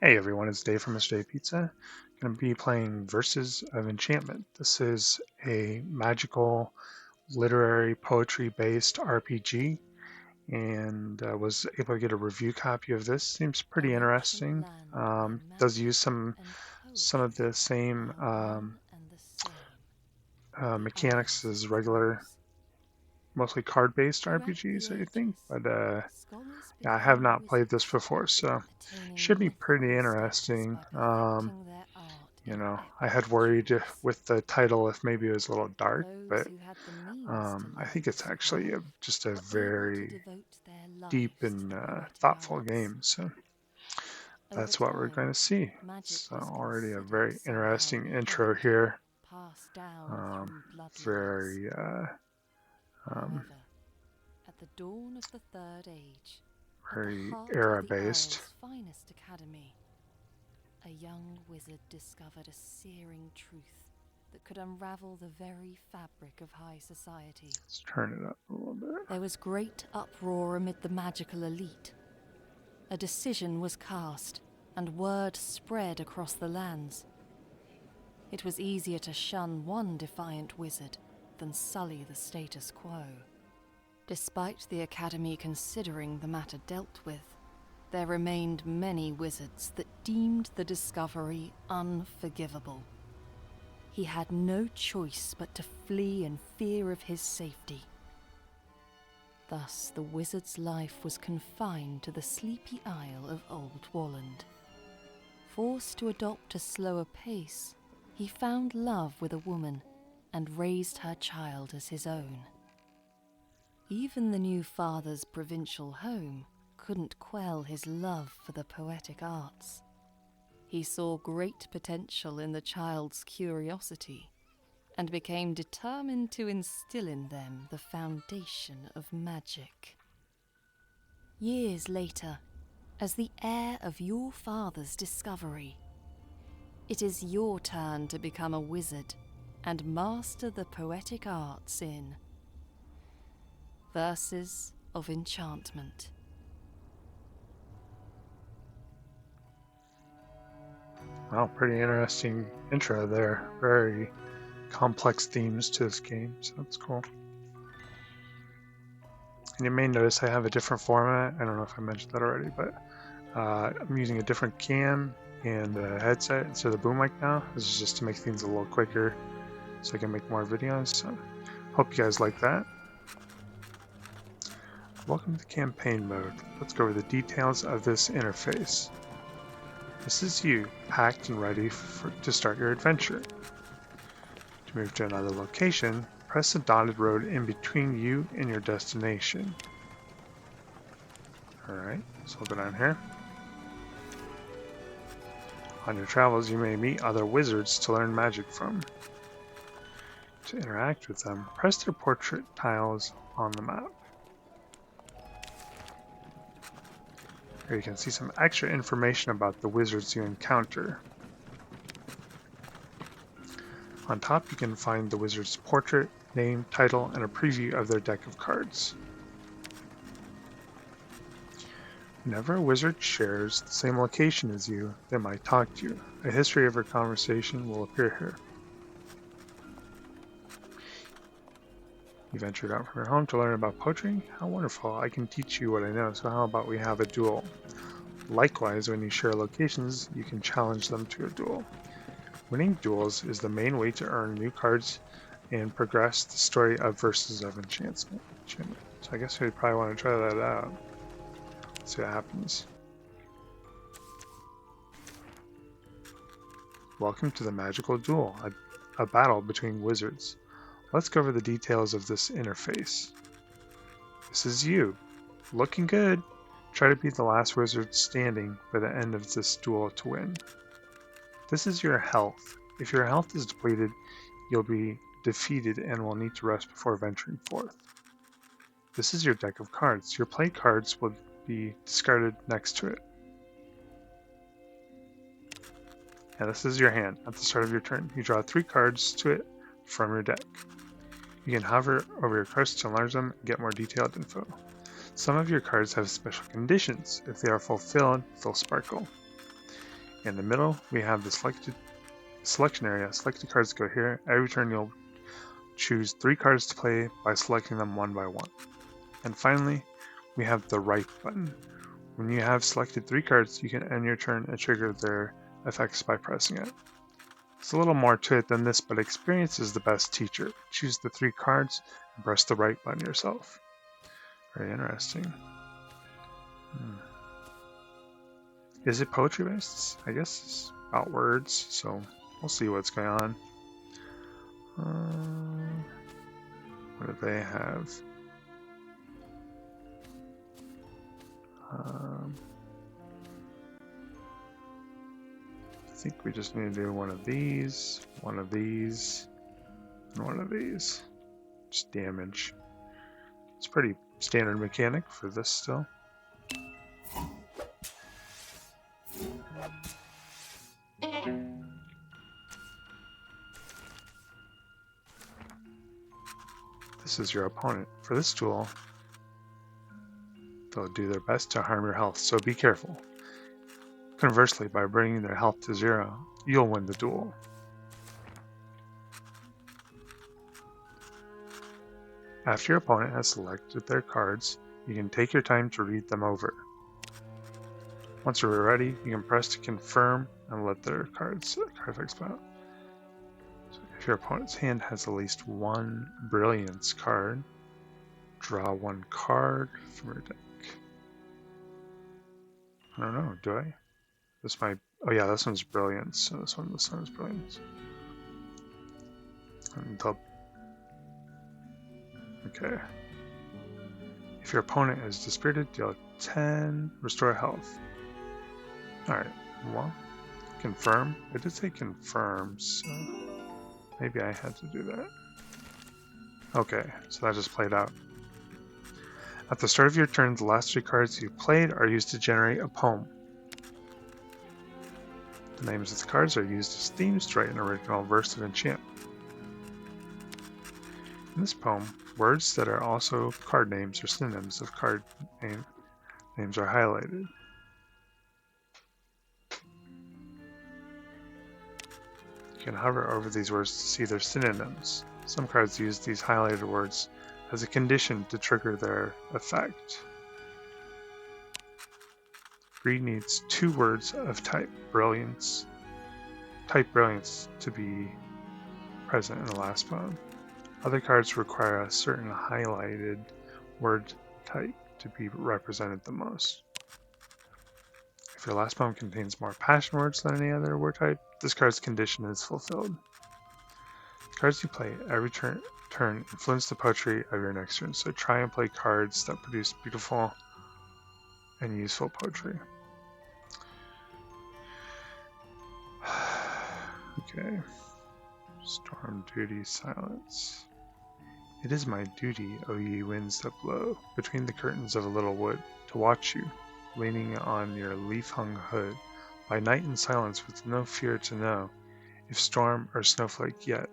Hey everyone, it's Dave from Mr. Pizza. Going to be playing Verses of Enchantment. This is a magical, literary, poetry-based RPG, and was able to get a review copy of this. Seems Of pretty ancient interesting. land where Does use magic some and of the poetry same are one and the same. The mechanics Isles as of regular, Verbose. mostly card-based Throughout the RPGs, I think. ages, But scholars yeah, I have became not played this wizards, before, so should attaining be pretty mythical status interesting. by perfecting their art You in know, I epic had worried duels. with the title if maybe it was a little dark, Those but who had the means to I think learn it's this actually craft just a were able to very devote their deep lives to and the poetic thoughtful arts. game. So Over that's what we're going time, to see. magic So was already a considered very somehow interesting intro inherent, here. passed down Um, through bloodlines. very um, However, at the dawn of the Third Age, at the very heart of era the based. Isle's finest academy, a young wizard discovered a searing truth that could unravel the very fabric of high society. Let's turn it up a little bit. There was great uproar amid the magical elite. A decision was cast, and word spread across the lands. It was easier to shun one defiant wizard than sully the status quo. Despite the Academy considering the matter dealt with, there remained many wizards that deemed the discovery unforgivable. He had no choice but to flee in fear of his safety. Thus, the wizard's life was confined to the sleepy isle of Old Walland. Forced to adopt a slower pace, he found love with a woman and raised her child as his own. Even the new father's provincial home couldn't quell his love for the poetic arts. He saw great potential in the child's curiosity and became determined to instill in them the foundation of magic. Years later, as the heir of your father's discovery, it is your turn to become a wizard and master the poetic arts in Verses of Enchantment. Wow, pretty interesting intro there. Very complex themes to this game, so that's cool. And you may notice I have a different format. I don't know if I mentioned that already, but I'm using a different cam and a headset instead of the boom mic now. This is just to make things a little quicker so I can make more videos. So hope you guys like that. Welcome to campaign mode. Let's go over the details of this interface. This is you, packed and ready to start your adventure. To move to another location, press the dotted road in between you and your destination. Alright, so we'll go down here. On your travels, you may meet other wizards to learn magic from. To interact with them, press their portrait tiles on the map. Here you can see some extra information about the wizards you encounter. On top, you can find the wizard's portrait, name, title, and a preview of their deck of cards. Whenever a wizard shares the same location as you, they might talk to you. A history of your conversation will appear here. You ventured out from your home to learn about poetry? How wonderful, I can teach you what I know, so how about we have a duel? Likewise, when you share locations, you can challenge them to a duel. Winning duels is the main way to earn new cards and progress the story of Verses of Enchantment. So I guess we probably want to try that out. Let's see what happens. Welcome to the Magical Duel, a battle between wizards. Let's go over the details of this interface. This is you. Looking good. Try to be the last wizard standing by the end of this duel to win. This is your health. If your health is depleted, you'll be defeated and will need to rest before venturing forth. This is your deck of cards. Your play cards will be discarded next to it. And this is your hand at the start of your turn. You draw 3 cards to it from your deck. You can hover over your cards to enlarge them and get more detailed info. Some of your cards have special conditions. If they are fulfilled, they'll sparkle. In the middle, we have the selection area. Selected cards go here. Every turn you'll choose 3 cards to play by selecting them one by one. And finally, we have the right button. When you have selected 3 cards, you can end your turn and trigger their effects by pressing it. There's a little more to it than this, but experience is the best teacher. Choose the 3 cards and press the right button yourself. Very interesting. Is it poetry based? I guess it's about words, so we'll see what's going on. What do they have? I think we just need to do one of these, and one of these. Just damage. It's pretty standard mechanic for this still. This is your opponent. For this duel, they'll do their best to harm your health, so be careful. Conversely, by bringing their health to 0, you'll win the duel. After your opponent has selected their cards, you can take your time to read them over. Once you're ready, you can press to confirm and let their card effects play out. So if your opponent's hand has at least 1 Brilliance card, draw 1 card from your deck. I don't know, do I? This might... Oh yeah, this one's Brilliance, so this one is Brilliance. Okay. If your opponent is dispirited, deal 10, restore health. Alright, well, confirm. It did say confirm, so maybe I had to do that. Okay, so that just played out. At the start of your turn, the last 3 cards you played are used to generate a poem. The names of the cards are used as themes to write an original Verse of Enchantment. In this poem, words that are also card names or synonyms of card names are highlighted. You can hover over these words to see their synonyms. Some cards use these highlighted words as a condition to trigger their effect. Greed needs 2 words of type brilliance to be present in the last poem. Other cards require a certain highlighted word type to be represented the most. If your last poem contains more passion words than any other word type, this card's condition is fulfilled. The cards you play every turn influence the poetry of your next turn, so try and play cards that produce beautiful and useful poetry. Okay. Storm duty silence. It is my duty, O ye winds that blow between the curtains of a little wood, to watch you, leaning on your leaf-hung hood, by night in silence with no fear to know if storm or snowflake yet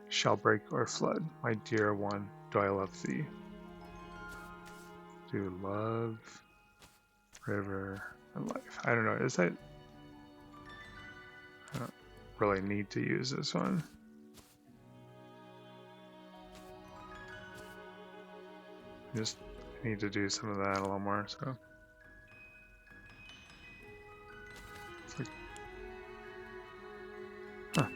shall break or flood. My dear one, do I love thee? Do love, river, and life. I don't know, is that... I don't really need to use this one. Just need to do some of that a little more, so. It's like, huh.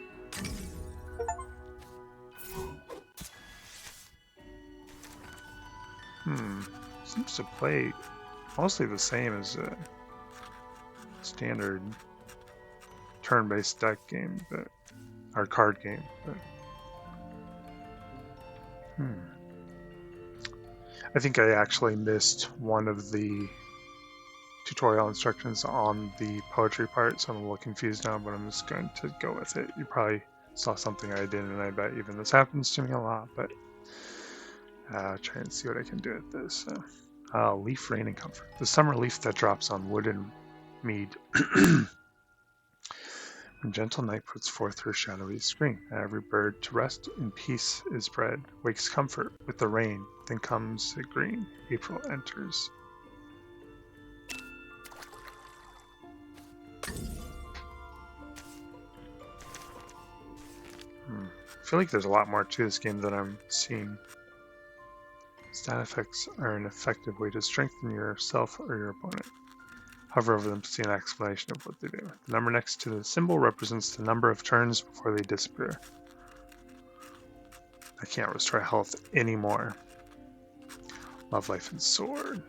Seems to play mostly the same as a standard turn-based deck game, but or card game, but I think I actually missed one of the tutorial instructions on the poetry part, so I'm a little confused now, but I'm just going to go with it. You probably saw something I did, and I bet even this happens to me a lot, but try and see what I can do with this. Leaf, rain, and comfort. The summer leaf that drops on wood and mead. When gentle night puts forth her shadowy screen, every bird to rest in peace is bred, wakes comfort with the rain, then comes the green, April enters. feel like there's a lot more to this game than I'm seeing. Stat effects are an effective way to strengthen yourself or your opponent. Hover over them to see an explanation of what they do. The number next to the symbol represents the number of turns before they disappear. I can't restore health anymore. Love, life, and sword.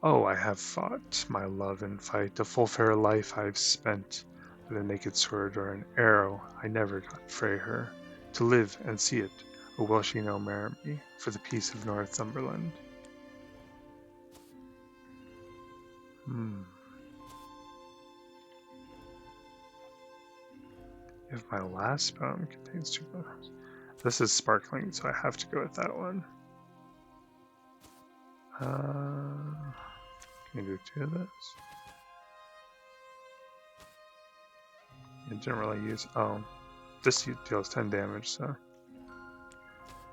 Oh, I have fought my love in fight, a full fair life I've spent, with a naked sword or an arrow I never got fray her. To live and see it, or will she no marry me, for the peace of Northumberland? If my last poem contains 2 poems. This is sparkling, so I have to go with that one. Can you do 2 of this? It didn't really use. Oh, this deals 10 damage, so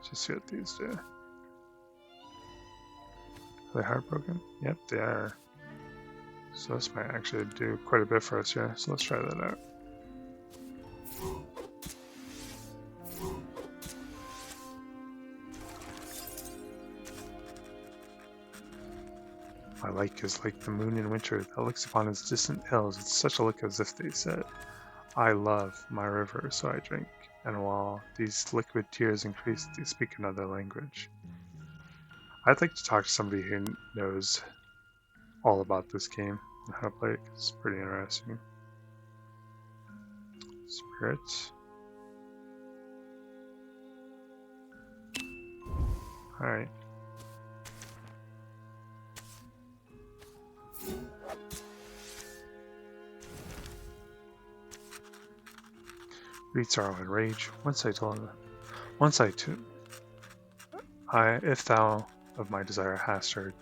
just see what these do. Are they heartbroken? Yep, they are. So this might actually do quite a bit for us, yeah. So let's try that out. My like is like the moon in winter that looks upon its distant hills with such a look as if they said, I love my river, so I drink. And while these liquid tears increase, they speak another language. I'd like to talk to somebody who knows all about this game and how to play it. It's pretty interesting. Spirits. Alright. Read sorrow and rage. If thou of my desire hast heard,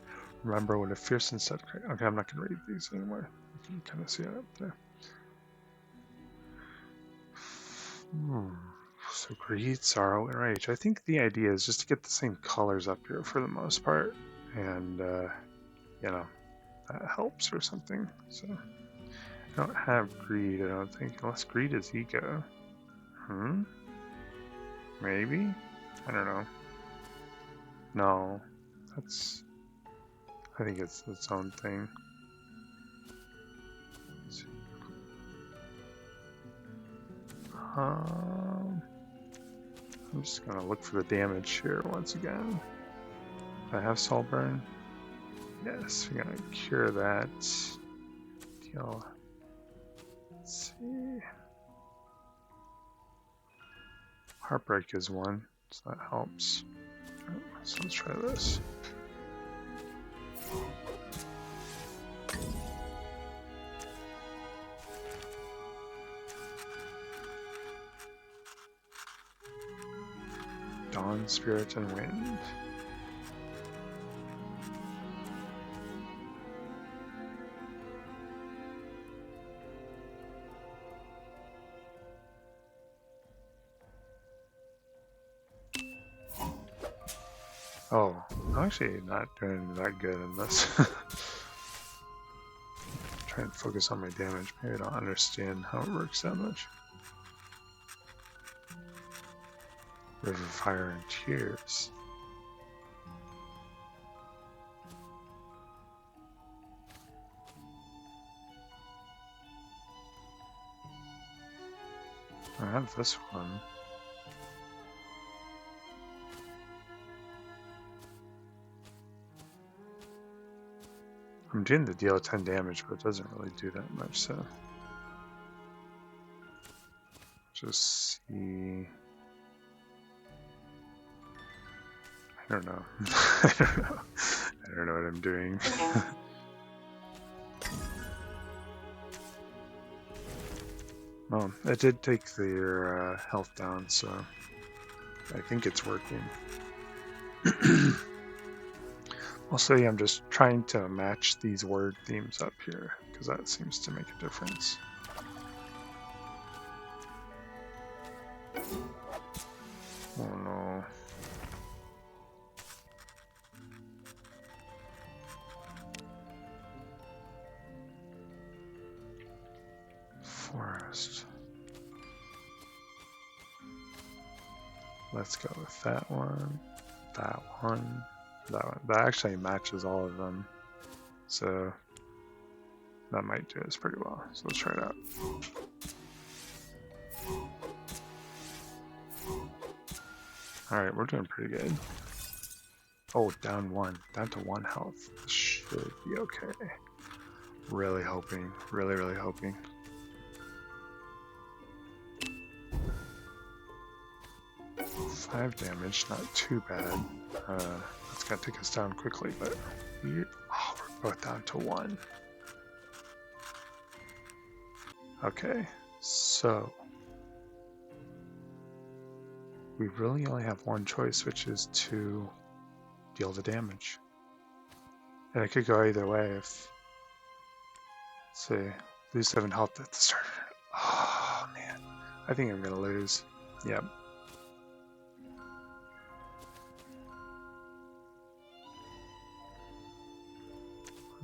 remember what a fierce and set. Okay, I'm not going to read these anymore. You can kind of see it up there. So greed, sorrow, and rage. I think the idea is just to get the same colors up here for the most part, and you know, that helps or something. So I don't have greed, I don't think, unless greed is ego. Maybe? I don't know. No, I think it's its own thing. I'm just gonna look for the damage here once again. Do I have soul burn? Yes, we're gonna cure that. Deal. Let's see. Heartbreak is 1, so that helps. So let's try this. Dawn, Spirit, and Wind. Oh, I'm actually not doing that good in this. Try and focus on my damage. Maybe I don't understand how it works that much. River, Fire, and Tears. I have this one. I'm doing the deal 10 damage, but it doesn't really do that much, so. Just see. I don't know. I don't know. I don't know what I'm doing. Well, it did take their health down, so I think it's working. Mostly I'm just trying to match these word themes up here, because that seems to make a difference. Oh no. Forest. Let's go with that one, that one, that one. That actually matches all of them. So that might do us pretty well. So let's try it out. Alright, we're doing pretty good. Oh, down to one health. This should be okay. Really hoping, really hoping. Five damage, not too bad. It's gonna take us down quickly, but we're both down to one. Okay, so we really only have one choice, which is to deal the damage. And it could go either way if, let's see, lose 7 health at the start. Oh man, I think I'm gonna lose. Yep.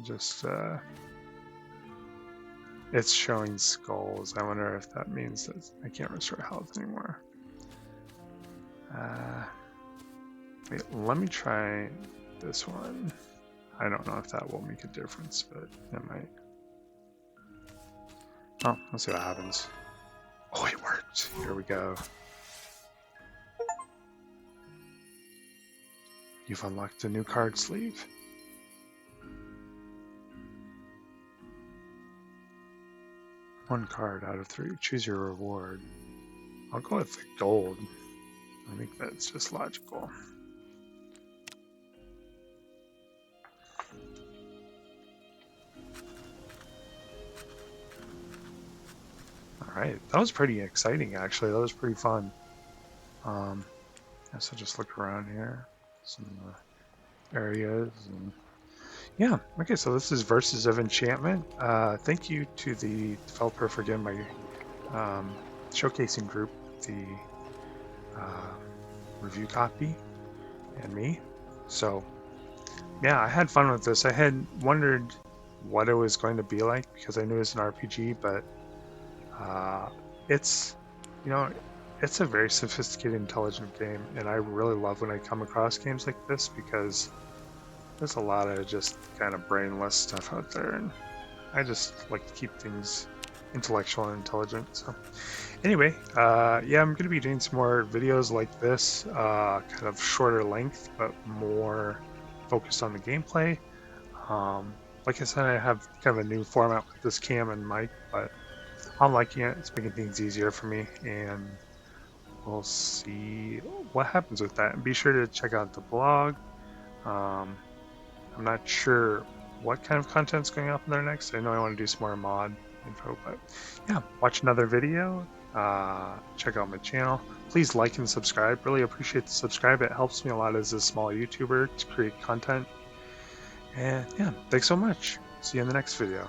Just, it's showing skulls. I wonder if that means that I can't restore health anymore. Wait, let me try this one. I don't know if that will make a difference, but it might. Oh, let's see what happens. Oh, it worked. Here we go. You've unlocked a new card sleeve. One card out of 3. Choose your reward. I'll go with the gold. I think that's just logical. Alright, that was pretty exciting actually. That was pretty fun. So just look around here. Some areas and yeah, okay, so this is Verses of Enchantment. Thank you to the developer for giving my showcasing group the review copy and me. So yeah, I had fun with this. I had wondered what it was going to be like because I knew it was an RPG, but it's, you know, it's a very sophisticated, intelligent game, and I really love when I come across games like this because there's a lot of just kind of brainless stuff out there, and I just like to keep things intellectual and intelligent. So anyway, yeah, I'm going to be doing some more videos like this, kind of shorter length, but more focused on the gameplay. Like I said, I have kind of a new format with this cam and mic, but I'm liking it. It's making things easier for me, and we'll see what happens with that. And be sure to check out the blog. I'm not sure what kind of content's going up in there next. I know I want to do some more mod info, but yeah, watch another video. Check out my channel. Please like and subscribe. Really appreciate the subscribe. It helps me a lot as a small YouTuber to create content. And yeah, thanks so much. See you in the next video.